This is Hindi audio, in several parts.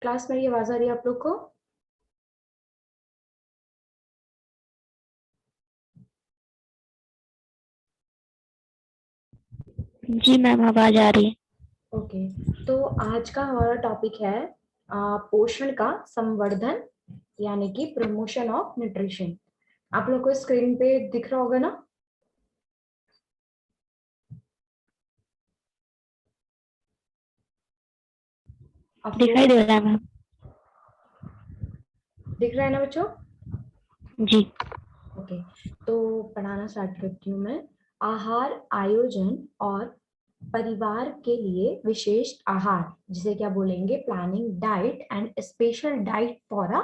क्लास मेरी आवाज आ रही है आप लोग को? जी मैम, आवाज आ रही है। ओके, तो आज का हमारा टॉपिक है पोषण का संवर्धन, यानी कि प्रमोशन ऑफ न्यूट्रिशन। आप लोग को स्क्रीन पे दिख रहा होगा ना? आपको दिखाई दे रहा है मैम। दिख रहा है ना बच्चों? जी। ओके, तो पढ़ाना स्टार्ट करती हूँ मैं। आहार आयोजन और परिवार के लिए विशेष आहार, जिसे क्या बोलेंगे, planning diet and special diet for a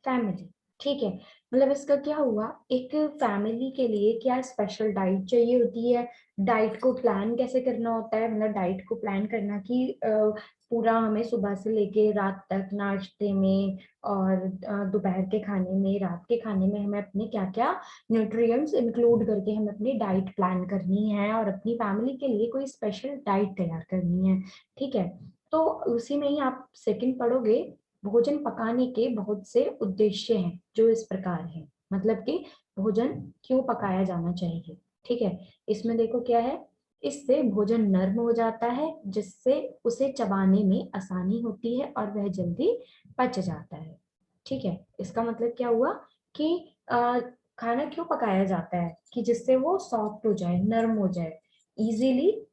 family. ठीक है, मतलब इसका क्या हुआ, एक फैमिली के लिए क्या स्पेशल डाइट चाहिए होती है। डाइट को प्लान कैसे करना होता है, मतलब डाइट को प्लान करना कि पूरा हमें सुबह से लेके रात तक नाश्ते में और दोपहर के खाने में, रात के खाने में हमें अपने क्या क्या न्यूट्रिएंट्स इंक्लूड करके हमें अपनी डाइट प्लान करनी है और अपनी फैमिली के लिए कोई स्पेशल डाइट तैयार करनी है। ठीक है, तो उसी में ही आप सेकंड पढ़ोगे, भोजन पकाने के बहुत से उद्देश्य हैं जो इस प्रकार हैं, मतलब कि भोजन क्यों पकाया जाना चाहिए। ठीक है, इसमें देखो क्या है, इससे भोजन नर्म हो जाता है जिससे उसे चबाने में आसानी होती है और वह जल्दी पच जाता है। ठीक है, इसका मतलब क्या हुआ कि खाना क्यों पकाया जाता है कि जिससे वो सॉफ्ट हो जाए, नरम हो जाए, इजीली,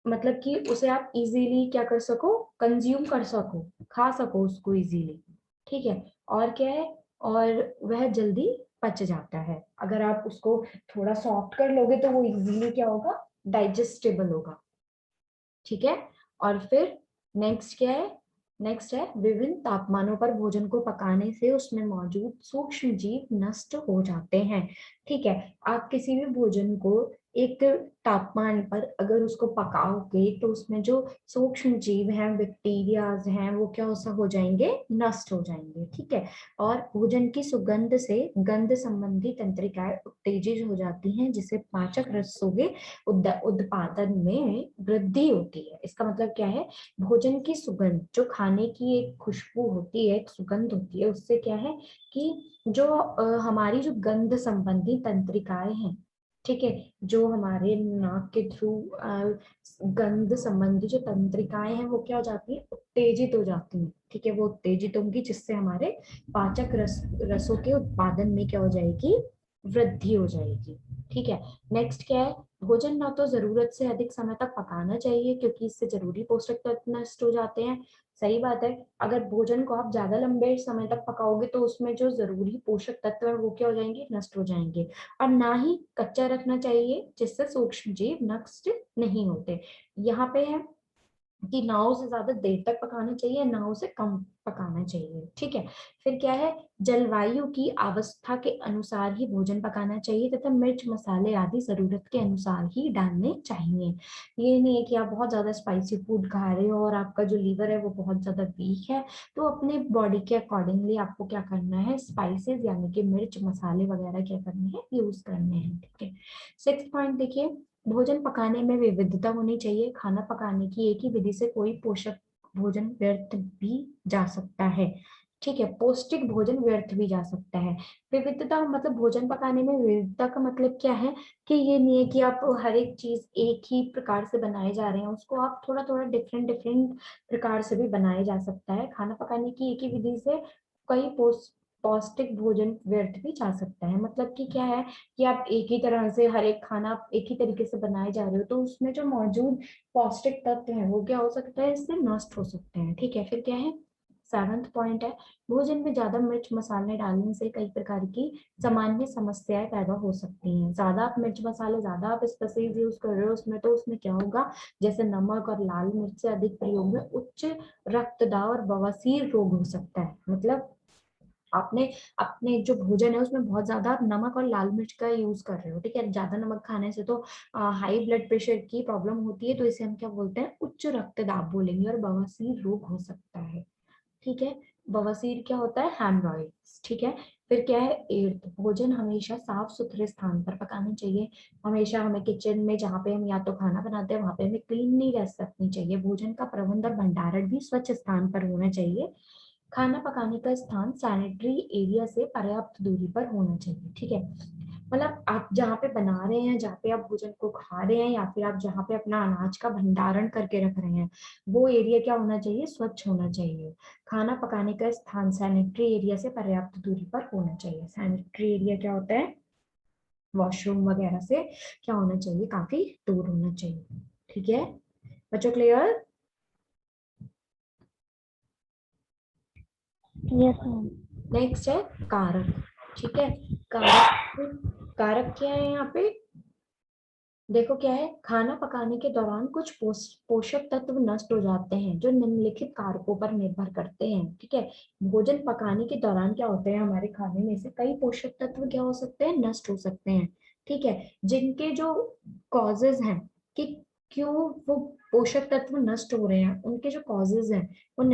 मतलब कि उसे आप इजीली क्या कर सको, कंज्यूम कर सको, खा सको उसको इजीली। ठीक है, और क्या है, और वह जल्दी पच जाता है। अगर आप उसको थोड़ा सॉफ्ट कर लोगे तो वो इजीली क्या होगा, डाइजेस्टेबल होगा। ठीक है, और फिर नेक्स्ट क्या है, नेक्स्ट है विभिन्न तापमानों पर भोजन को पकाने से उसमें मौजूद सूक्ष्म जीव नष्ट हो जाते हैं। ठीक है, आप किसी भी भोजन को एक तापमान पर अगर उसको पकाओगे तो उसमें जो सूक्ष्म जीव हैं, बैक्टीरियाज हैं, वो क्या हो जाएंगे, नष्ट हो जाएंगे। ठीक है, और भोजन की सुगंध से गंध संबंधी तंत्रिकाएं उत्तेजित हो जाती हैं जिससे पाचक रसों के उत्पादन में वृद्धि होती है। इसका मतलब क्या है, भोजन की सुगंध, जो खाने की एक खुशबू होती है, एक सुगंध होती है, उससे क्या है कि जो हमारी जो गंध संबंधी तंत्रिकाएं हैं, ठीक है, जो हमारे नाक के थ्रू गंध संबंधी जो तंत्रिकाएं हैं वो क्या हो जाती है, उत्तेजित हो जाती हैं। ठीक है, वो उत्तेजित होंगी जिससे हमारे पाचक रसों के उत्पादन में क्या हो जाएगी, वृद्धि हो जाएगी। ठीक है, नेक्स्ट क्या है, भोजन ना तो जरूरत से अधिक समय तक पकाना चाहिए क्योंकि इससे जरूरी पोषक तत्व नष्ट हो जाते हैं। सही बात है, अगर भोजन को आप ज्यादा लंबे समय तक पकाओगे तो उसमें जो जरूरी पोषक तत्व है वो क्या हो जाएंगे, नष्ट हो जाएंगे। और ना ही कच्चा रखना चाहिए जिससे सूक्ष्म जीव नष्ट नहीं होते। यहाँ पे है कि नाव से ज्यादा देर तक पकाना चाहिए, नाव से कम पकाना चाहिए। ठीक है, फिर क्या है, जलवायु की अवस्था के अनुसार ही भोजन पकाना चाहिए तथा मिर्च मसाले आदि जरूरत के अनुसार ही डालने चाहिए। ये नहीं है कि आप बहुत ज्यादा स्पाइसी फूड खा रहे हो और आपका जो लीवर है वो बहुत ज्यादा वीक है, तो अपने बॉडी के अकॉर्डिंगली आपको क्या करना है, स्पाइसेस यानी कि मिर्च मसाले वगैरह क्या करने हैं, यूज करने हैं। ठीक है, सिक्स पॉइंट देखिए, भोजन पकाने में विविधता होनी चाहिए। खाना पकाने की एक ही विधि से कोई पोषक भोजन व्यर्थ भी जा सकता है। ठीक है, पौष्टिक भोजन व्यर्थ भी जा सकता है। विविधता मतलब भोजन पकाने में विविधता का मतलब क्या है कि ये नहीं है कि आप हर एक चीज एक ही प्रकार से बनाए जा रहे हैं, उसको आप थोड़ा थोड़ा डिफरेंट डिफरेंट प्रकार से भी बनाया जा सकता है। खाना पकाने की एक ही विधि से कई पौष्टिक भोजन व्यर्थ भी जा सकता है। मतलब कि क्या है कि आप एक ही तरह से हर एक खाना आप एक ही तरीके से बनाए जा रहे हो तो उसमें जो मौजूद पौष्टिक तत्व है वो क्या हो सकता है, इससे नष्ट हो सकते हैं। ठीक है, फिर क्या है, सेवंथ पॉइंट है, भोजन में ज्यादा मिर्च मसाले डालने से कई प्रकार की सामान्य समस्याएं पैदा हो सकती हैं। ज्यादा आप मिर्च मसाले, ज्यादा आप स्पाइसेस यूज कर रहे हो उसमें, तो उसमें क्या होगा, जैसे नमक और लाल मिर्च से अधिक प्रयोग में उच्च रक्तदाब और बवासीर रोग हो सकता है। मतलब आपने अपने जो भोजन है उसमें बहुत ज्यादा आप नमक और लाल मिर्च का यूज कर रहे हो। ठीक है, ज्यादा नमक खाने से तो हाई ब्लड प्रेशर की प्रॉब्लम होती है, तो इसे हम क्या बोलते हैं, उच्च रक्तदाब बोलेंगे, और बवासीर रोग हो सकता है। ठीक है, बवासीर क्या होता है, हेमरॉइड्स। ठीक है, फिर क्या है 8th, भोजन हमेशा साफ सुथरे स्थान पर पकाना चाहिए। हमेशा हमें किचन में जहाँ पे हम या तो खाना बनाते हैं वहां पे हमें क्लीनलीनेस रखनी चाहिए। भोजन का प्रबंध और भंडारण भी स्वच्छ स्थान पर होना चाहिए। खाना पकाने का स्थान सैनिटरी एरिया से पर्याप्त दूरी पर होना चाहिए। ठीक है, मतलब आप जहाँ पे बना रहे हैं, जहाँ पे आप भोजन को खा रहे हैं, या फिर आप जहाँ पे अपना अनाज का भंडारण करके रख रहे हैं, वो एरिया क्या होना चाहिए, स्वच्छ होना चाहिए। खाना पकाने का स्थान सैनिटरी एरिया से पर्याप्त दूरी पर होना चाहिए। सैनिटरी एरिया क्या होता है, वॉशरूम वगैरह से क्या होना चाहिए, काफी दूर होना चाहिए। ठीक है बच्चों, क्लियर? Yes ma'am. नेक्स्ट है कारक। ठीक है, कारक, कारक क्या है यहाँ पे, देखो क्या है, खाना पकाने के दौरान कुछ पोषक तत्व नष्ट हो जाते हैं जो निम्नलिखित कारकों पर निर्भर करते हैं। ठीक है, भोजन पकाने के दौरान क्या होते हैं, हमारे खाने में से कई पोषक तत्व क्या हो सकते हैं, नष्ट हो सकते हैं। ठीक है, जिनके जो कॉजेज हैं कि क्यों वो पोषक तत्व नष्ट हो रहे हैं, उनके जो कॉजेज हैं वो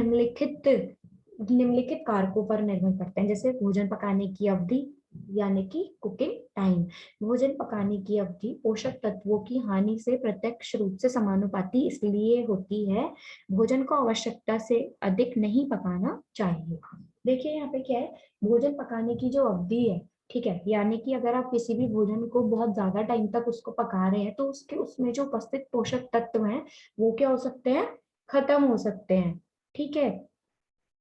निम्नलिखित कारकों पर निर्भर करते हैं। जैसे भोजन पकाने की अवधि, यानी कि कुकिंग टाइम। भोजन पकाने की अवधि पोषक तत्वों की हानि से प्रत्यक्ष रूप से समानुपाती इसलिए होती है। भोजन को आवश्यकता से अधिक नहीं पकाना चाहिए। देखिए यहाँ पे क्या है, भोजन पकाने की जो अवधि है, ठीक है, यानी कि अगर आप किसी भी भोजन को बहुत ज्यादा टाइम तक उसको पका रहे हैं तो उसके उसमें जो उपस्थित पोषक तत्व हैं वो क्या हो सकते हैं, खत्म हो सकते हैं। ठीक है,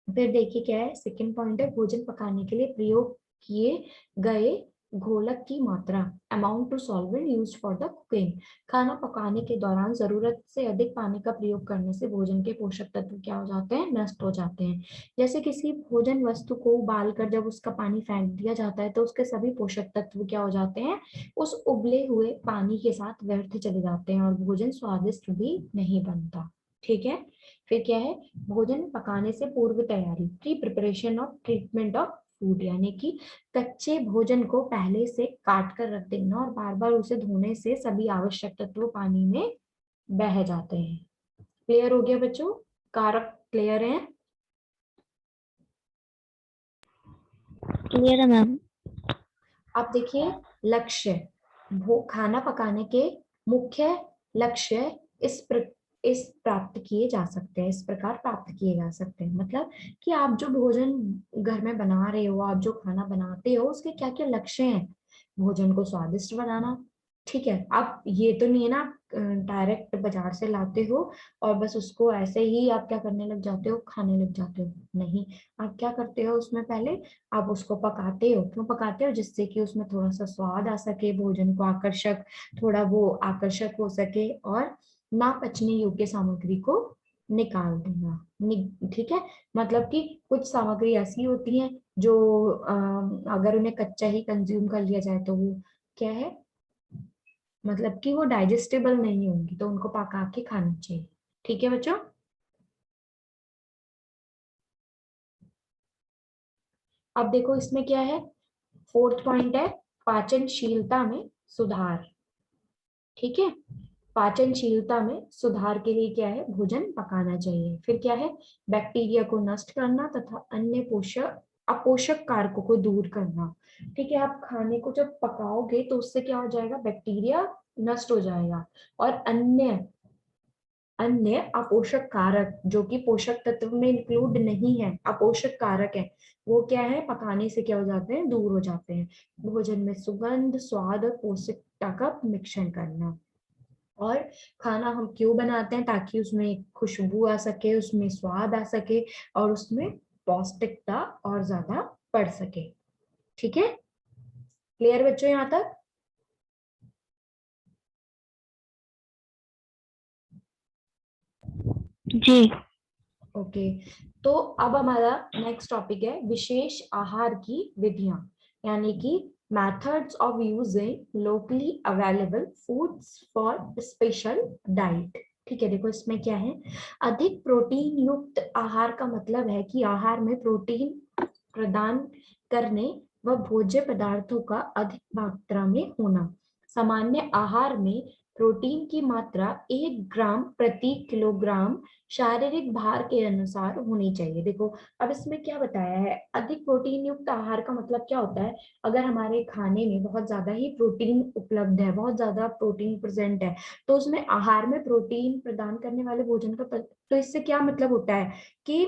फिर देखिए क्या है, सेकंड पॉइंट है, भोजन पकाने के लिए प्रयोग किए गए घोलक की मात्रा, amount to solvent used for the cooking. खाना पकाने के दौरान जरूरत से अधिक पानी का प्रयोग करने से भोजन के पोषक तत्व क्या हो जाते हैं, नष्ट हो जाते हैं। जैसे किसी भोजन वस्तु को उबालकर जब उसका पानी फेंक दिया जाता है तो उसके सभी पोषक तत्व क्या हो जाते हैं, उस उबले हुए पानी के साथ व्यर्थ चले जाते हैं और भोजन स्वादिष्ट भी नहीं बनता। ठीक है, फिर क्या है, भोजन पकाने से पूर्व तैयारी, pre preparation of treatment of food, यानी कि कच्चे भोजन को पहले से काट कर रख देना और बार बार उसे धोने से सभी आवश्यक तत्व पानी में बह जाते हैं। क्लियर हो गया बच्चों, कारक क्लियर है? क्लियर है मैम। अब देखिए लक्ष्य, खाना पकाने के मुख्य लक्ष्य इस प्राप्त किए जा सकते हैं, इस प्रकार प्राप्त किए जा सकते हैं। मतलब कि आप जो भोजन घर में बना रहे हो, आप जो खाना बनाते हो, उसके क्या क्या लक्ष्य हैं, भोजन को स्वादिष्ट बनाना। ठीक है, आप ये तो नहीं है ना डायरेक्ट बाजार से लाते हो और बस उसको ऐसे ही आप क्या करने लग जाते हो, खाने लग जाते हो, नहीं। आप क्या करते हो, उसमें पहले आप उसको पकाते हो। क्यों पकाते हो, जिससे कि उसमें थोड़ा सा स्वाद आ सके, भोजन को आकर्षक, थोड़ा वो आकर्षक हो सके, और ना पचने योग्य सामग्री को निकाल देना। ठीक है, मतलब कि कुछ सामग्री ऐसी होती है जो अगर उन्हें कच्चा ही कंज्यूम कर लिया जाए तो वो क्या है, मतलब कि वो डाइजेस्टेबल नहीं होंगी, तो उनको पका के खाना चाहिए। ठीक है बच्चों, अब देखो इसमें क्या है, फोर्थ पॉइंट है पाचनशीलता में सुधार। ठीक है, पाचनशीलता में सुधार के लिए क्या है, भोजन पकाना चाहिए। फिर क्या है, बैक्टीरिया को नष्ट करना तथा अन्य पोषक अपोषक कारकों को दूर करना। ठीक है, आप खाने को जब पकाओगे तो उससे क्या हो जाएगा, बैक्टीरिया नष्ट हो जाएगा, और अन्य अन्य अपोषक कारक जो कि पोषक तत्व में इंक्लूड नहीं है, अपोषक कारक है, वो क्या है, पकाने से क्या हो जाते हैं, दूर हो जाते हैं। भोजन में सुगंध, स्वाद और पौष्टिकता का मिश्रण करना। और खाना हम क्यों बनाते हैं, ताकि उसमें खुशबू आ सके, उसमें स्वाद आ सके, और उसमें पौष्टिकता और ज्यादा बढ़ सके। ठीक है, क्लियर बच्चों यहाँ तक? जी। ओके, तो अब हमारा नेक्स्ट टॉपिक है विशेष आहार की विधियां, यानी कि methods of using locally available foods for special diet। ठीक है, देखो इसमें क्या है, अधिक प्रोटीन युक्त आहार का मतलब है कि आहार में प्रोटीन प्रदान करने व भोज्य पदार्थों का अधिक मात्रा में होना। सामान्य आहार में प्रोटीन की मात्रा 1 ग्राम प्रति किलोग्राम शारीरिक भार के अनुसार होनी चाहिए। देखो अब इसमें क्या बताया है, अधिक प्रोटीन युक्त आहार का मतलब क्या होता है, अगर हमारे खाने में बहुत ज्यादा ही प्रोटीन उपलब्ध है, बहुत ज्यादा प्रोटीन प्रेजेंट है, तो उसमें आहार में प्रोटीन प्रदान करने वाले भोजन का तो इससे क्या मतलब होता है कि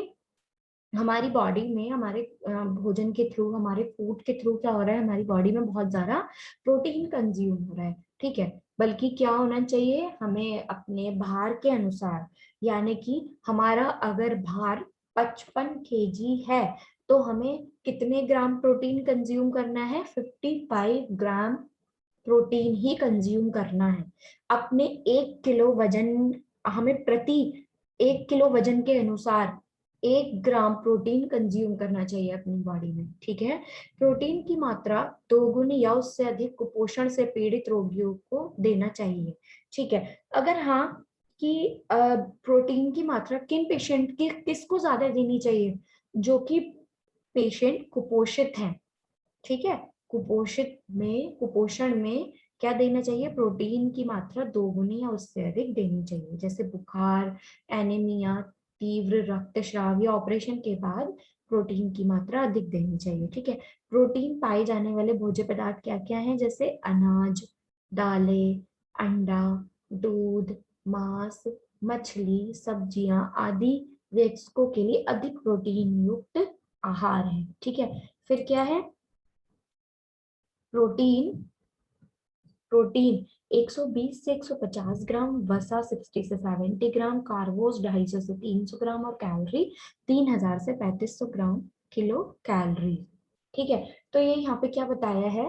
हमारी बॉडी में हमारे भोजन के थ्रू, हमारे फूड के थ्रू क्या हो रहा है, हमारी बॉडी में बहुत ज्यादा प्रोटीन कंज्यूम हो रहा है। ठीक है, बल्कि क्या होना चाहिए, हमें अपने भार के अनुसार, यानी कि हमारा अगर भार 55 kg है तो हमें कितने ग्राम प्रोटीन कंज्यूम करना है, 55 ग्राम प्रोटीन ही कंज्यूम करना है। अपने 1 किलो वजन, हमें प्रति 1 किलो वजन के अनुसार 1 ग्राम प्रोटीन कंज्यूम करना चाहिए अपनी बॉडी में। ठीक है, प्रोटीन की मात्रा 2 गुनी या उससे अधिक कुपोषण से पीड़ित रोगियों को देना चाहिए। ठीक है, अगर हाँ कि प्रोटीन की मात्रा किन पेशेंट की किसको ज्यादा देनी चाहिए, जो कि पेशेंट कुपोषित है। ठीक है, कुपोषण में क्या देना चाहिए, प्रोटीन की मात्रा 2 गुनी या उससे अधिक देनी चाहिए। जैसे बुखार, एनीमिया, तीव्र रक्तस्राव या ऑपरेशन के बाद प्रोटीन की मात्रा अधिक देनी चाहिए। ठीक है, प्रोटीन पाए जाने वाले भोज्य पदार्थ क्या क्या हैं, जैसे अनाज, दालें, अंडा, दूध, मांस, मछली, सब्जियां आदि वयस्कों के लिए अधिक प्रोटीन युक्त आहार है। ठीक है, फिर क्या है, प्रोटीन प्रोटीन 120 से 150 ग्राम, वसा 60 से 70 ग्राम, कार्बोज 250 से 300 ग्राम और कैलोरी 3000 से 3500 ग्राम किलो कैलोरी। ठीक है, तो ये यहाँ पे क्या बताया है,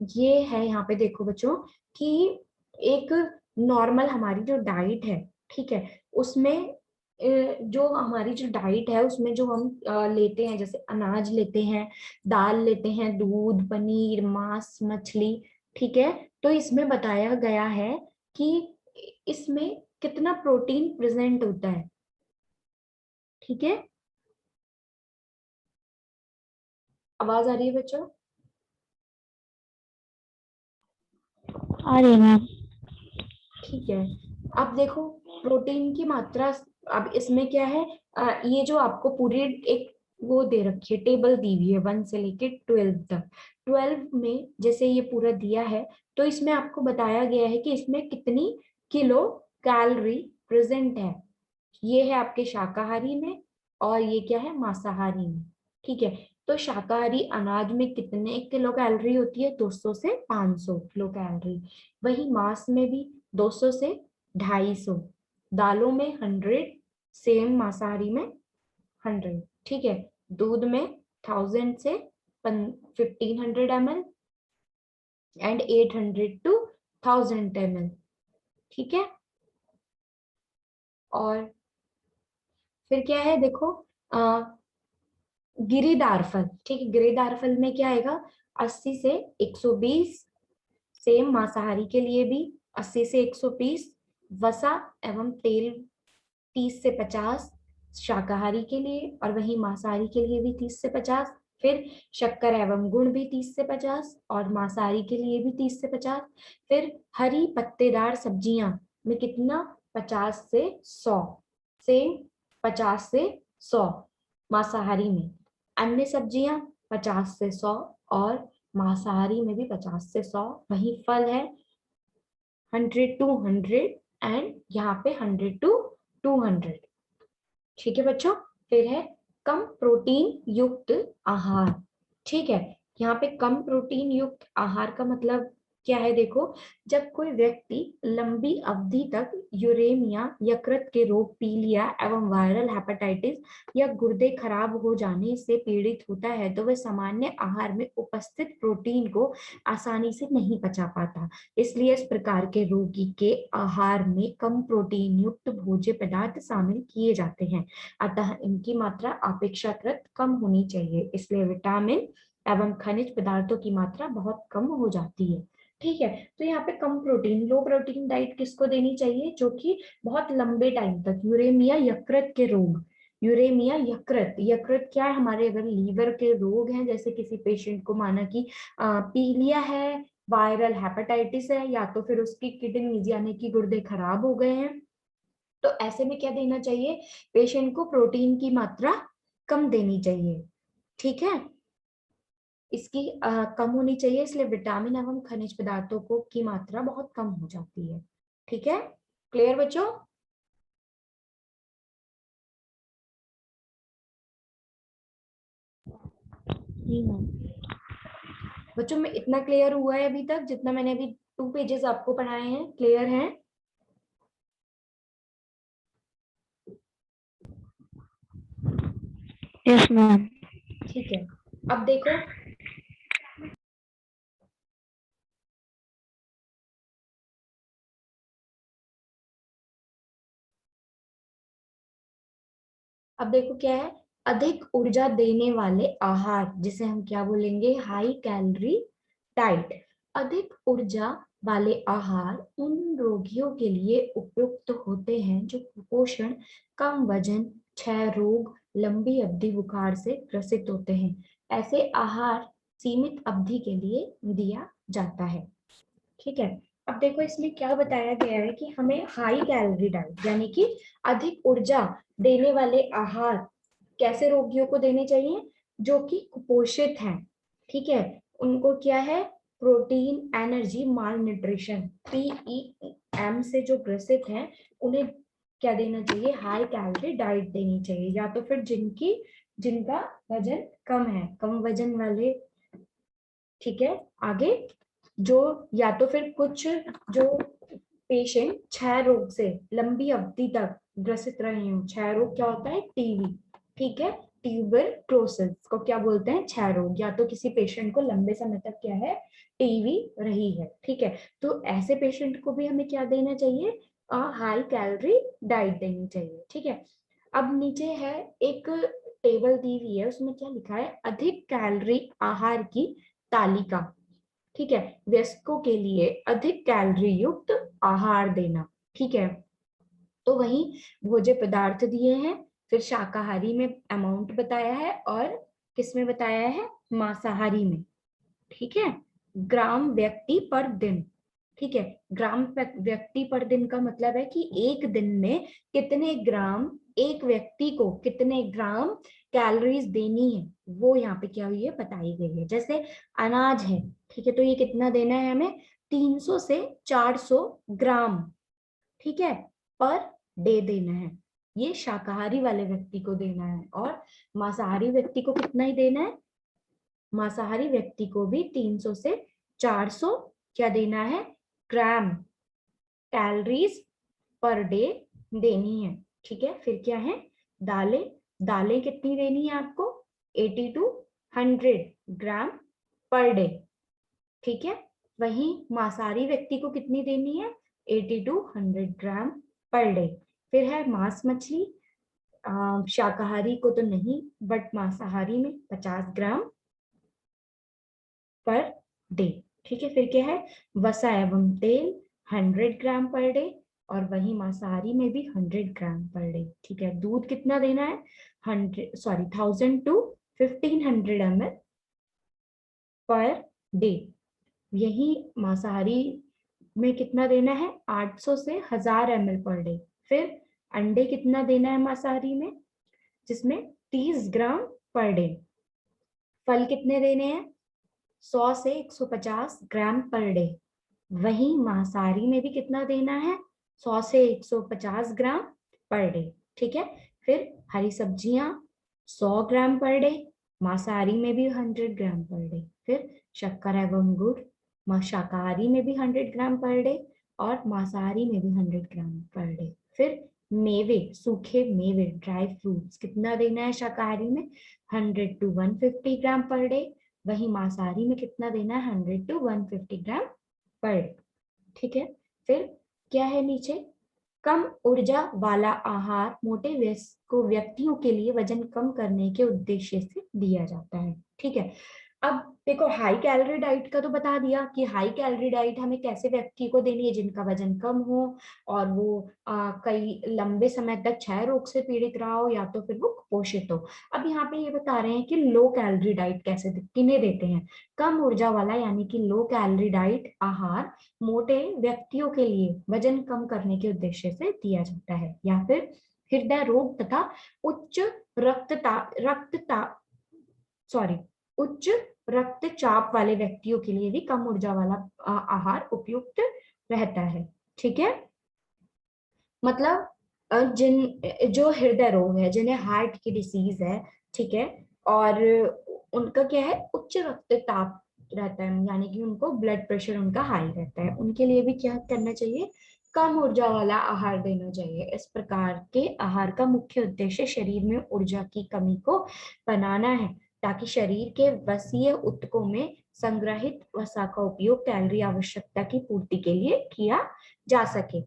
ये है यहाँ पे देखो बच्चों कि एक नॉर्मल हमारी जो डाइट है, ठीक है, उसमें जो हमारी जो डाइट है उसमें जो हम लेते हैं, जैसे अनाज लेते हैं, दाल लेते हैं, दूध, पनीर, मांस, मछली। ठीक है, तो इसमें बताया गया है कि इसमें कितना प्रोटीन प्रेजेंट होता है। ठीक है, आवाज आ रही है बच्चों? अरे मैम। ठीक है, अब देखो प्रोटीन की मात्रा, अब इसमें क्या है, ये जो आपको पूरी एक वो दे रखी है, टेबल दी हुई है 1 से लेके 12 तक। 12 में जैसे ये पूरा दिया है, तो इसमें आपको बताया गया है कि इसमें कितनी किलो कैलोरी प्रेजेंट है। ये है आपके शाकाहारी में और ये क्या है, मांसाहारी में। ठीक है, तो शाकाहारी अनाज में कितने किलो कैलोरी होती है, 200 से 500 किलो कैलोरी। वही मांस में भी 200 से 250, दालों में 100, सेम मांसाहारी में 100। ठीक है, दूध में 1000 से 1500 ml एंड 800 टू 1000 ml। ठीक है, और फिर क्या है देखो, गिरीदार फल। ठीक है, गिरीदार फल में क्या आएगा, 80 से 120, सेम मांसाहारी के लिए भी 80 से 120, वसा एवं तेल 30 से 50 शाकाहारी के लिए, और वही मांसाहारी के लिए भी 30 से 50। फिर शक्कर एवं गुण भी 30 से 50 और मांसाहारी के लिए भी 30 से 50। फिर हरी पत्तेदार सब्जियां में कितना, 50 से 100, सेम 50 से 100 मांसाहारी में। अन्य सब्जियां 50 से 100 और मांसाहारी में भी 50 से 100। वही फल है 100 टू 100 एंड यहाँ पे 100 टू 200। ठीक है बच्चों, फिर है कम प्रोटीन युक्त आहार। ठीक है, यहाँ पे कम प्रोटीन युक्त आहार का मतलब क्या है, देखो जब कोई व्यक्ति लंबी अवधि तक यूरेमिया, यकृत के रोग, पीलिया एवं वायरल हेपेटाइटिस या गुर्दे खराब हो जाने से पीड़ित होता है, तो वह सामान्य आहार में उपस्थित प्रोटीन को आसानी से नहीं पचा पाता। इसलिए इस प्रकार के रोगी के आहार में कम प्रोटीन युक्त भोज्य पदार्थ शामिल किए जाते हैं, अतः इनकी मात्रा अपेक्षाकृत कम होनी चाहिए। इसलिए विटामिन एवं खनिज पदार्थों की मात्रा बहुत कम हो जाती है। ठीक है, तो यहाँ पे कम प्रोटीन, लो प्रोटीन डाइट किसको देनी चाहिए, जो कि बहुत लंबे टाइम तक, यूरेमिया, यकृत के रोग, यूरेमिया, यकृत, यकृत क्या है, हमारे अगर लीवर के रोग हैं, जैसे किसी पेशेंट को माना कि पीलिया है वायरल हेपेटाइटिस है या तो फिर उसकी किडनीज यानी कि गुर्दे खराब हो गए हैं, तो ऐसे में क्या देना चाहिए, पेशेंट को प्रोटीन की मात्रा कम देनी चाहिए। ठीक है, इसकी कम होनी चाहिए, इसलिए विटामिन एवं खनिज पदार्थों को की मात्रा बहुत कम हो जाती है। ठीक है, क्लियर बच्चों? जी मैम। बच्चों में इतना क्लियर हुआ है अभी तक, जितना मैंने अभी 2 पेजेस आपको पढ़ाए हैं, क्लियर है? Yes ma'am. ठीक है, अब देखो, अब देखो क्या है, अधिक ऊर्जा देने वाले आहार, जिसे हम क्या बोलेंगे, हाई कैलोरी डाइट। अधिक ऊर्जा वाले आहार उन रोगियों के लिए उपयुक्त होते हैं जो कुपोषण, कम वजन, क्षय रोग, लंबी अवधि बुखार से ग्रसित होते हैं। ऐसे आहार सीमित अवधि के लिए दिया जाता है। ठीक है, अब देखो इसमें क्या बताया गया है कि हमें हाई कैलोरी डाइट यानी कि अधिक ऊर्जा देने वाले आहार कैसे रोगियों को देने चाहिए, जो कि कुपोषित हैं। ठीक है, उनको क्या है, प्रोटीन एनर्जी माल न्यूट्रिशन PEM से जो ग्रसित हैं, उन्हें क्या देना चाहिए, हाई कैलोरी डाइट देनी चाहिए, या तो फिर जिनका वजन कम है, कम वजन वाले। ठीक है, आगे जो, या तो फिर कुछ जो पेशेंट क्षय रोग से लंबी अवधि तक ग्रसित रहे हो, क्षय रोग क्या होता है, टीबी। ठीक है, ट्यूबरक्लोसिस को क्या बोलते हैं, क्षय रोग, या तो किसी पेशेंट को लंबे समय तक क्या है, टीबी रही है। ठीक है, तो ऐसे पेशेंट को भी हमें क्या देना चाहिए, हाई कैलोरी डाइट देनी चाहिए। ठीक है, अब नीचे है एक टेबल दी हुई है, उसमें क्या लिखा है, अधिक कैलोरी आहार की तालिका। ठीक है, वयस्कों के लिए अधिक कैलोरी युक्त आहार देना। ठीक है, तो वही भोज्य पदार्थ दिए हैं, फिर शाकाहारी में अमाउंट बताया है और किसमें बताया है, मांसाहारी में। ठीक है, ग्राम व्यक्ति पर दिन। ठीक है, ग्राम व्यक्ति पर दिन का मतलब है कि एक दिन में कितने ग्राम, एक व्यक्ति को कितने ग्राम कैलोरीज देनी है, वो यहाँ पे क्या हुई है, बताई गई है। जैसे अनाज है, ठीक है, तो ये कितना देना है हमें, 300 से 400 ग्राम, ठीक है, पर डे देना है। ये शाकाहारी वाले व्यक्ति को देना है, और मांसाहारी व्यक्ति को कितना ही देना है, मांसाहारी व्यक्ति को भी 300 से 400 क्या देना है, ग्राम कैलोरीज पर डे देनी है। ठीक है, फिर क्या है, दालें, दालें कितनी देनी है आपको, 80 टू 100 ग्राम पर डे। ठीक है, वहीं मांसाहारी व्यक्ति को कितनी देनी है, 80 टू 100 ग्राम पर डे। फिर है मांस मछली, शाकाहारी को तो नहीं बट मांसाहारी में 50 ग्राम पर डे। ठीक है, फिर क्या है, वसा एवं तेल 100 ग्राम पर डे, और वही मांसाहारी में भी 100 ग्राम पर डे। ठीक है, दूध कितना देना है, 1000 टू 1500 ml पर डे। यही मांसाहारी में कितना देना है, 800 से 1000 ml पर डे। फिर अंडे कितना देना है मांसाहारी में, जिसमें 30 ग्राम पर डे। फल कितने देने हैं, 100 से 150 ग्राम पर डे। वहीं मांसाहारी में भी कितना देना है, 100 से 150 ग्राम पर डे। ठीक है, फिर हरी सब्जियां 100 ग्राम पर डे, मांसाहारी में भी 100 ग्राम पर डे। फिर शक्कर एवं गुड़, शाकाहारी में भी 100 ग्राम पर डे और मांसाहारी में भी 100 ग्राम पर डे। फिर मेवे, सूखे मेवे, ड्राई फ्रूट्स कितना देना है शाकाहारी में, 100 टू 150 ग्राम पर डे। वही मांसाहारी में कितना देना है, 100 टू 150 ग्राम पर डे। ठीक है, फिर क्या है नीचे, कम ऊर्जा वाला आहार मोटे व्यस्को व्यक्तियों के लिए वजन कम करने के उद्देश्य से दिया जाता है। ठीक है, अब देखो हाई कैलोरी डाइट का तो बता दिया कि हाई कैलोरी डाइट हमें कैसे व्यक्ति को देनी है, जिनका वजन कम हो और वो कई लंबे समय तक क्षय रोग से पीड़ित रहा हो या तो फिर वो कुपोषित हो। अब यहाँ पे ये बता रहे हैं कि लो कैलोरी डाइट कैसे किन्हें देते हैं। कम ऊर्जा वाला यानी कि लो कैलोरी डाइट आहार मोटे व्यक्तियों के लिए वजन कम करने के उद्देश्य से दिया जाता है, या फिर हृदय रोग तथा उच्च रक्तता सॉरी उच्च रक्तचाप वाले व्यक्तियों के लिए भी कम ऊर्जा वाला आहार उपयुक्त रहता है। ठीक है, मतलब जिन जो हृदय रोग है, जिन्हें हार्ट की डिसीज है, ठीक है, और उनका क्या है, उच्च रक्तचाप रहता है, यानी कि उनको ब्लड प्रेशर उनका हाई रहता है, उनके लिए भी क्या करना चाहिए, कम ऊर्जा वाला आहार देना चाहिए। इस प्रकार के आहार का मुख्य उद्देश्य शरीर में ऊर्जा की कमी को बनाना है, ताकि शरीर के वसीय ऊतकों में संग्रहित वसा का उपयोग कैलोरी आवश्यकता की पूर्ति के लिए किया जा सके।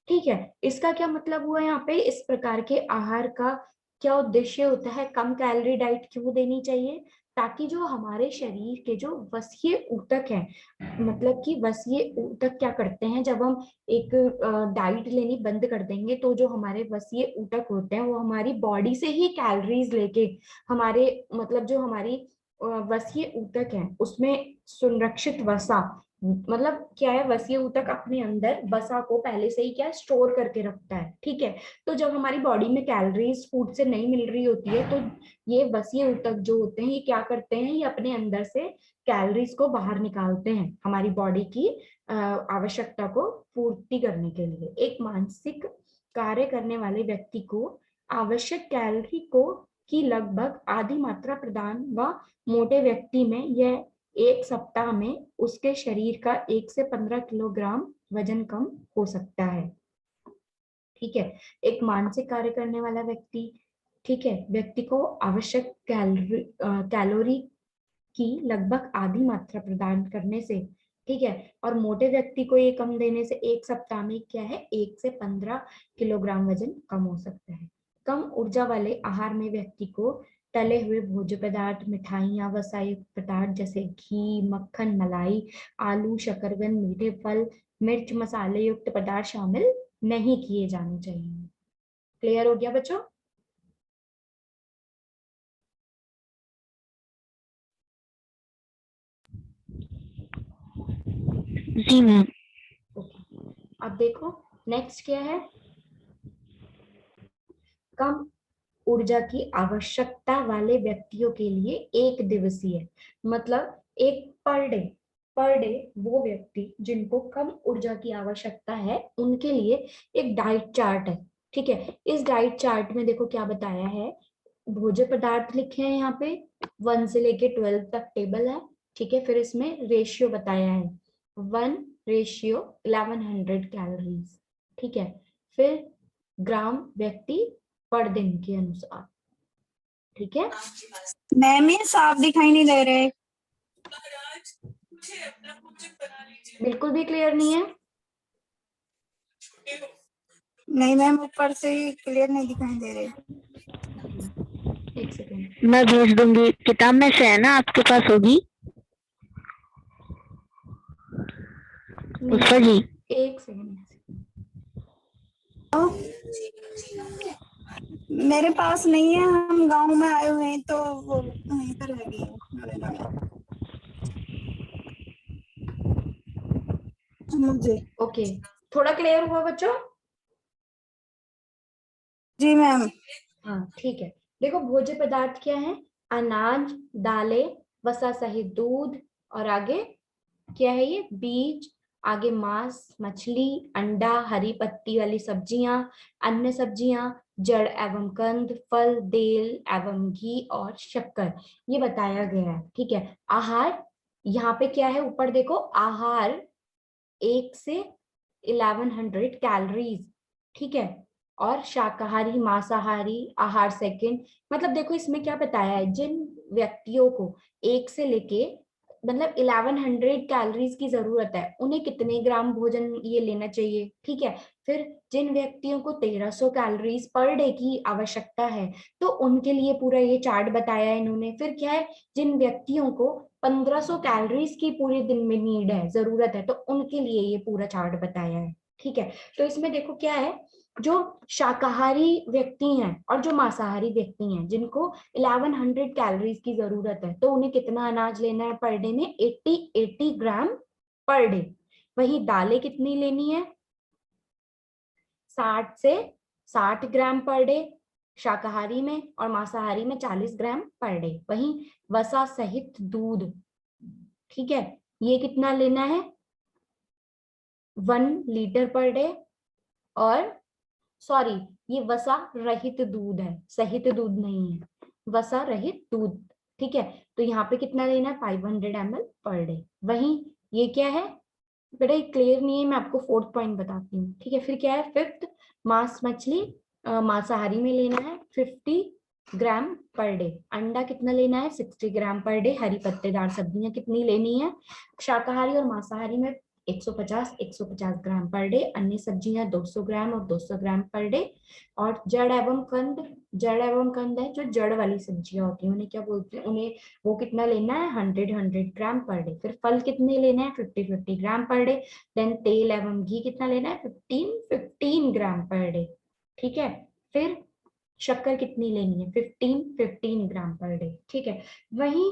ठीक है, इसका क्या मतलब हुआ यहाँ पे, इस प्रकार के आहार का क्या उद्देश्य होता है, कम कैलोरी डाइट क्यों देनी चाहिए, ताकि जो हमारे शरीर के जो वसीय ऊतक है, मतलब कि वसीय ऊतक क्या करते हैं, जब हम एक डाइट लेनी बंद कर देंगे तो जो हमारे वसीय ऊतक होते हैं वो हमारी बॉडी से ही कैलोरीज लेके हमारे, मतलब जो हमारी वसीय ऊतक है उसमें संरक्षित वसा, मतलब क्या है, वसीय ऊतक अपने अंदर वसा को पहले से ही क्या स्टोर करके रखता है। ठीक है, तो जब हमारी बॉडी में कैलोरीज फूड से नहीं मिल रही होती है तो ये वसीय ऊतक जो होते हैं ये क्या करते हैं, ये अपने अंदर से कैलोरीज को बाहर निकालते हैं हमारी बॉडी की आवश्यकता को पूर्ति करने के लिए। एक मानसिक कार्य करने वाले व्यक्ति को आवश्यक कैलोरी को की लगभग आधी मात्रा प्रदान व मोटे व्यक्ति में यह एक सप्ताह में उसके शरीर का 1 से 15 किलोग्राम वजन कम हो सकता है। ठीक है, एक मानसिक कार्य करने वाला व्यक्ति, ठीक है, व्यक्ति को आवश्यक कैलोरी की लगभग आधी मात्रा प्रदान करने से, ठीक है, और मोटे व्यक्ति को ये कम देने से एक सप्ताह में क्या है, 1 से 15 किलोग्राम वजन कम हो सकता है। कम ऊर्जा वाले आहार में व्यक्ति को तले हुए भोज्य पदार्थ, मिठाइयाँ, वसायुक्त पदार्थ जैसे घी, मक्खन, मलाई, आलू, शकरकंद, मीठे फल, मिर्च मसाले युक्त पदार्थ शामिल नहीं किए जाने चाहिए। क्लियर हो गया बच्चों? जी मैम। ओके, अब देखो नेक्स्ट क्या है, कम ऊर्जा की आवश्यकता वाले व्यक्तियों के लिए एक दिवसीय, मतलब एक पर डे वो व्यक्ति जिनको कम ऊर्जा की आवश्यकता है उनके लिए एक डाइट चार्ट है। ठीक है, इस डाइट चार्ट में देखो क्या बताया है, भोज्य पदार्थ लिखे हैं यहाँ पे, 1 से लेके 12 तक टेबल है। ठीक है, फिर इसमें रेशियो बताया है, 1:1100 कैलोरीज। ठीक है, फिर ग्राम व्यक्ति पर दिन के अनुसार। ठीक है, मैम ये साफ दिखाई नहीं दे रहे। बिल्कुल भी क्लियर नहीं है। नहीं मैम, ऊपर से ही क्लियर नहीं दिखाई दे रहे। एक सेकेंड, मैं भेज दूंगी, किताब में से है ना, आपके पास होगी पुष्पा जी। एक सेकेंड, मेरे पास नहीं है, हम गांव में आए हुए हैं तो वो वहीं पर रह गई है मुझे। ओके, थोड़ा क्लियर हुआ बच्चों? जी मैम। हाँ ठीक है, देखो भोज्य पदार्थ क्या है, अनाज, दालें, वसा सहित दूध, और आगे क्या है, ये बीज, आगे मांस, मछली, अंडा, हरी पत्ती वाली सब्जियां, अन्य सब्जियां, जड़ एवं कंद, फल, तेल एवं घी और शक्कर, ये बताया गया है। ठीक है, आहार यहाँ पे क्या है, ऊपर देखो आहार 1 से 1100 कैलोरीज। ठीक है, और शाकाहारी मांसाहारी आहार सेकंड, मतलब देखो इसमें क्या बताया है, जिन व्यक्तियों को 1 से लेके मतलब 1100 कैलोरीज की जरूरत है उन्हें कितने ग्राम भोजन ये लेना चाहिए। ठीक है, फिर जिन व्यक्तियों को 1300 कैलोरीज पर डे की आवश्यकता है तो उनके लिए पूरा ये चार्ट बताया है इन्होंने। फिर क्या है, जिन व्यक्तियों को 1500 कैलोरीज की पूरे दिन में नीड है, जरूरत है, तो उनके लिए ये पूरा चार्ट बताया है। ठीक है, तो इसमें देखो क्या है, जो शाकाहारी व्यक्ति हैं और जो मांसाहारी व्यक्ति हैं जिनको 1100 कैलोरीज की जरूरत है, तो उन्हें कितना अनाज लेना है पर डे में, 80 ग्राम पर डे। वही दालें कितनी लेनी है, 60 से 60 ग्राम पर डे शाकाहारी में, और मांसाहारी में 40 ग्राम पर डे। वहीं वसा सहित दूध, ठीक है, ये कितना लेना है, 1 लीटर पर डे। और सॉरी, ये वसा रहित दूध है, सहित दूध नहीं है, वसा रहित दूध। ठीक है, तो यहाँ पे कितना लेना है, 500 ml पर डे। वहीं ये क्या है बेटा, क्लियर नहीं है, मैं आपको 4th पॉइंट बताती हूँ। ठीक है, फिर क्या है, 5th, मांस मछली मांसाहारी में लेना है 50 ग्राम पर डे। अंडा कितना लेना है, 60 ग्राम पर डे। हरी पत्तेदार सब्जियां कितनी लेनी है, शाकाहारी और मांसाहारी में 150 ग्राम पर डे। अन्य सब्जियां 200 ग्राम और 200 ग्राम पर डे। और जड़ एवं कंद, जड़ एवं कंद है जो जड़ वाली सब्जियां होती हैं, उन्हें क्या बोलते हैं, उन्हें वो कितना लेना है, 100 ग्राम पर डे। फिर फल कितने लेने हैं, 50 ग्राम पर डे। देन तेल एवं घी कितना लेना है, 15 ग्राम पर डे। ठीक है, फिर शक्कर कितनी लेनी है, 15 ग्राम पर डे। ठीक है, वहीं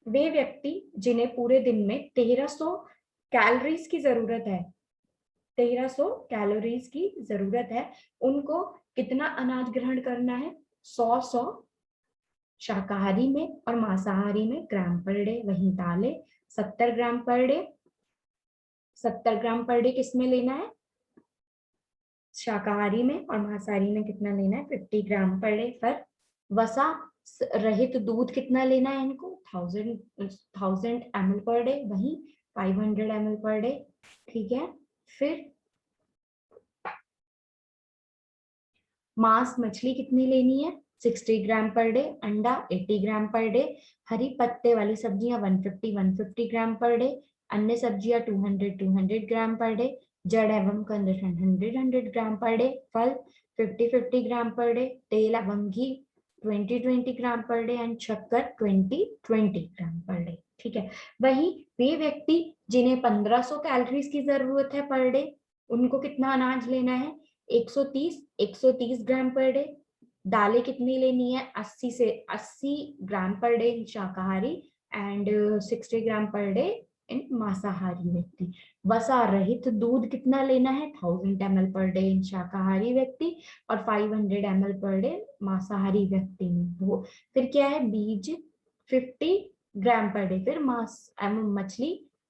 वे व्यक्ति जिन्हें पूरे दिन में 1300 कैलोरीज की जरूरत है, 1300 कैलोरीज की जरूरत है, उनको कितना अनाज ग्रहण करना है, 100 शाकाहारी में और मांसाहारी में ग्राम पर डे। वहीं दालें 70 ग्राम पर डे, 70 ग्राम पर डे किसमें लेना है, शाकाहारी में, और मांसाहारी में कितना लेना है, 50 ग्राम पर डे। पर वसा रहित दूध कितना लेना है इनको, 1000 ml पर डे, वही 500 ml पर डे। ठीक है, फिर मांस मछली कितनी लेनी है, 60 ग्राम पर डे। अंडा 80 ग्राम पर डे। हरी पत्ते वाली सब्जियां 150 ग्राम पर डे। अन्य सब्जियां 200 ग्राम पर डे। जड़ एवं कंद 100 ग्राम पर डे। फल 50 ग्राम पर डे। तेल एवं घी 20 ग्राम पर डे। एंड शक्कर 20 ग्राम पर डे। ठीक है, वही वे व्यक्ति जिन्हें 1500 कैलोरीज की जरूरत है पर डे, उनको कितना अनाज लेना है, 130 ग्राम पर डे। दालें कितनी लेनी है, 80 से 80 ग्राम पर डे शाकाहारी, and 60 gram per day in मांसाहारी व्यक्ति। वसा रहित दूध कितना लेना है, 1000 ml पर डे इन शाकाहारी व्यक्ति, और 500 ml पर डे मांसाहारी व्यक्ति में। वो फिर क्या है, बीज 50 ग्राम पर डे। फिर मांस मछली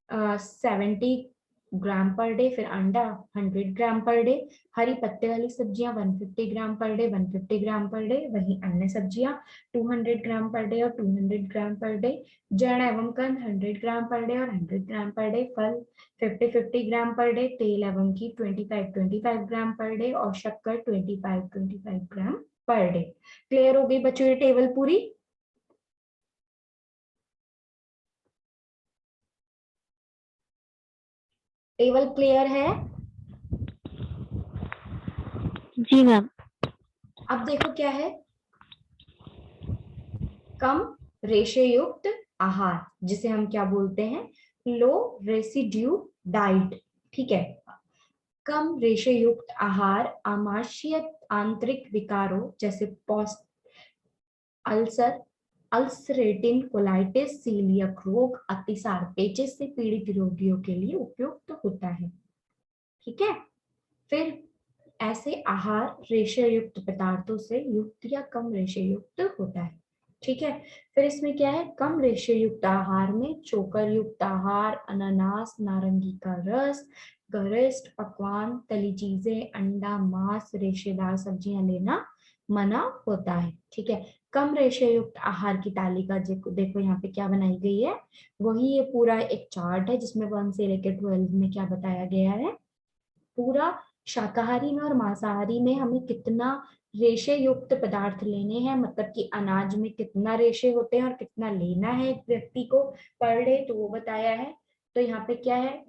70 ग्राम पर डे। फिर अंडा 100 ग्राम पर डे। हरी पत्ते वाली सब्जियां 150 ग्राम पर डे, 150 ग्राम पर डे। वहीं अन्य सब्जियां 200 ग्राम पर डे और 200 ग्राम पर डे। जड़ एवं कंद 100 ग्राम पर डे और 100 ग्राम पर डे। फल 50 ग्राम पर डे। तेल एवं घी 25 ग्राम पर डे, और शक्कर 25 ग्राम पर डे। क्लियर हो गई बच्चों ये टेबल पूरी। टेबल क्लियर है। जी मैम। अब देखो क्या है, कम रेशे युक्त आहार, जिसे हम क्या बोलते हैं, लो रेसिड्यू डाइट। ठीक है, कम रेशे युक्त आहार आमाशय आंतरिक विकारों जैसे अल्सर, अल्सरेटिन कोलाइटिस, सीलियक रोग, अतिसार, पेचिश से पीड़ित रोगियों के लिए उपयुक्त होता है। ठीक है, फिर ऐसे आहार रेशे युक्त पदार्थों से युक्त या कम रेशे युक्त होता है। ठीक है, फिर इसमें क्या है, कम रेशे युक्त आहार में चोकर युक्त आहार, अनानास, नारंगी का रस, गरिष्ठ पकवान, तली चीजें, अंडा, मांस, रेशेदार सब्जियां लेना मना होता है। ठीक है, कम रेशे युक्त आहार की तालिका देखो यहाँ पे क्या बनाई गई है, वही ये पूरा एक चार्ट है जिसमें 1 से लेकर 12 में क्या बताया गया है। पूरा शाकाहारी में और मांसाहारी में हमें कितना रेशे युक्त पदार्थ लेने हैं, मतलब कि अनाज में कितना रेशे होते हैं और कितना लेना है एक व्यक्ति को पर डे, तो वो बताया है। तो यहाँ पे क्या है,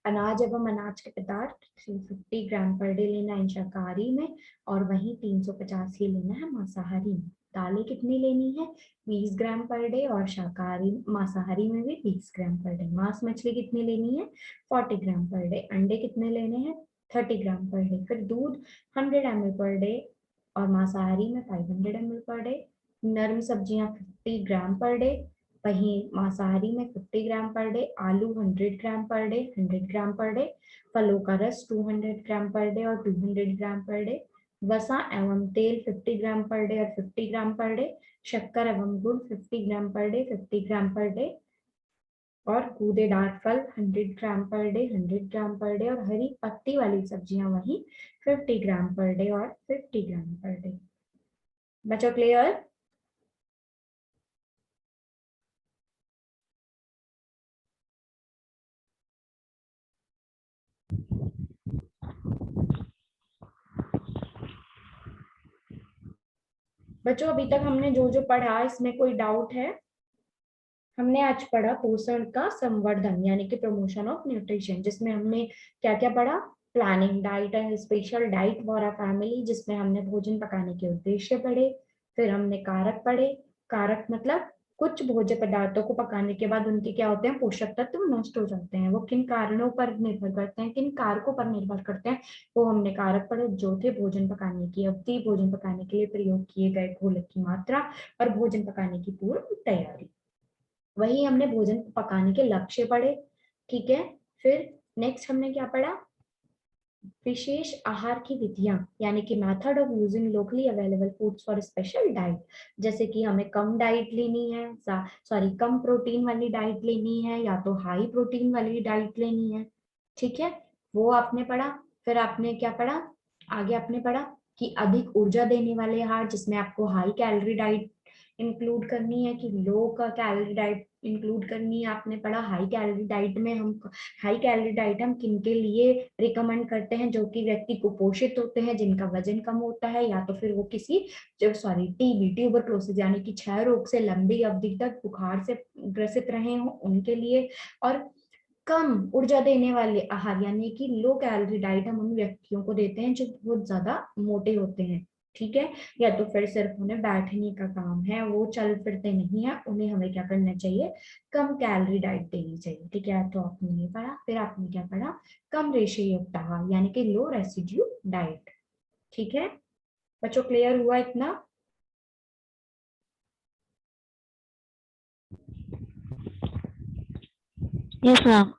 अनाज एवं अनाज के पदार्थ 350 ग्राम पर डे लेना है शाकाहारी में, और वहीं 350 ही लेना है मांसाहारी में। दालें कितनी लेनी है? 20 ग्राम पर डे, और शाकाहारी मांसाहारी में भी 20 ग्राम पर डे। मांस मछली कितनी लेनी है? 40 ग्राम पर डे। अंडे कितने लेने हैं? 30 ग्राम पर डे। फिर दूध 100 ml पर डे, और मांसाहारी में 500 ml पर डे। नरम सब्जियां 50 ग्राम पर डे, वहीं मांसाहारी में 50 ग्राम पर डे। आलू 100 ग्राम पर डे, 100 ग्राम पर डे। फलों का रस 200 ग्राम पर डे और 200 ग्राम पर डे। वसा एवं तेल 50 ग्राम पर डे और 50 ग्राम पर डे। शक्कर एवं गुड़ 50 ग्राम पर डे, 50 ग्राम पर डे। और गूदेदार फल 100 ग्राम पर डे, 100 ग्राम पर डे। और हरी पत्ती वाली सब्जियां वही 50 ग्राम पर डे और 50 ग्राम पर डे। बच्चों क्लियर? बच्चों अभी तक हमने जो जो पढ़ा, इसमें कोई डाउट है? हमने आज पढ़ा पोषण का संवर्धन यानी कि प्रमोशन ऑफ न्यूट्रिशन, जिसमें हमने क्या क्या पढ़ा? Planning diet and special diet for a family, जिसमें हमने भोजन पकाने के उद्देश्य पढ़े। फिर हमने कारक पढ़े। कारक मतलब कुछ भोज्य पदार्थों को पकाने के बाद उनके क्या होते हैं? पोषक तत्व नष्ट हो जाते हैं। वो किन कारणों पर निर्भर करते हैं, किन कारकों पर निर्भर करते हैं, वो हमने कारक पढ़े, जो थे भोजन पकाने की अवधि, भोजन पकाने के लिए प्रयोग किए गए घोलक की मात्रा, और भोजन पकाने की पूर्व तैयारी। वही हमने भोजन पकाने के लक्ष्य पढ़े। ठीक है। फिर नेक्स्ट हमने क्या पढ़ा? विशेष आहार की विधियां, यानी कि method of using locally available foods for special diet. जैसे कि हमें कम डाइट लेनी है, सॉरी कम प्रोटीन वाली डाइट लेनी है, या तो हाई प्रोटीन वाली डाइट लेनी है। ठीक है, वो आपने पढ़ा। फिर आपने क्या पढ़ा? आगे आपने पढ़ा कि अधिक ऊर्जा देने वाले आहार, जिसमें आपको हाई कैलोरी डाइट इंक्लूड करनी है कि लो का कैलोरी डाइट इंक्लूड करनी है। आपने पढ़ा हाई कैलोरी डाइट में हम हाई कैलोरी डाइट हम किन के लिए रिकमेंड करते हैं? जो कि व्यक्ति कुपोषित होते हैं, जिनका वजन कम होता है, या तो फिर वो किसी टीबी ट्यूबरक्लोसिस यानी कि क्षय रोग से लंबी अवधि तक बुखार से ग्रसित रहे हो उनके लिए। और कम ऊर्जा देने वाले आहार यानी कि लो कैलोरी डाइट हम उन व्यक्तियों को देते हैं जो बहुत ज्यादा मोटे होते हैं। ठीक है, या तो फिर सिर्फ उन्हें बैठने का काम है, वो चल फिरते नहीं है, उन्हें हमें क्या करना चाहिए? कम कैलोरी डाइट देनी चाहिए। ठीक है, तो आपने ये पढ़ा। फिर आपने क्या पढ़ा? कम रेशे युक्त आहार यानी कि लो रेसिड्यू डाइट। ठीक है बच्चों, क्लियर हुआ इतना? Yes ma'am.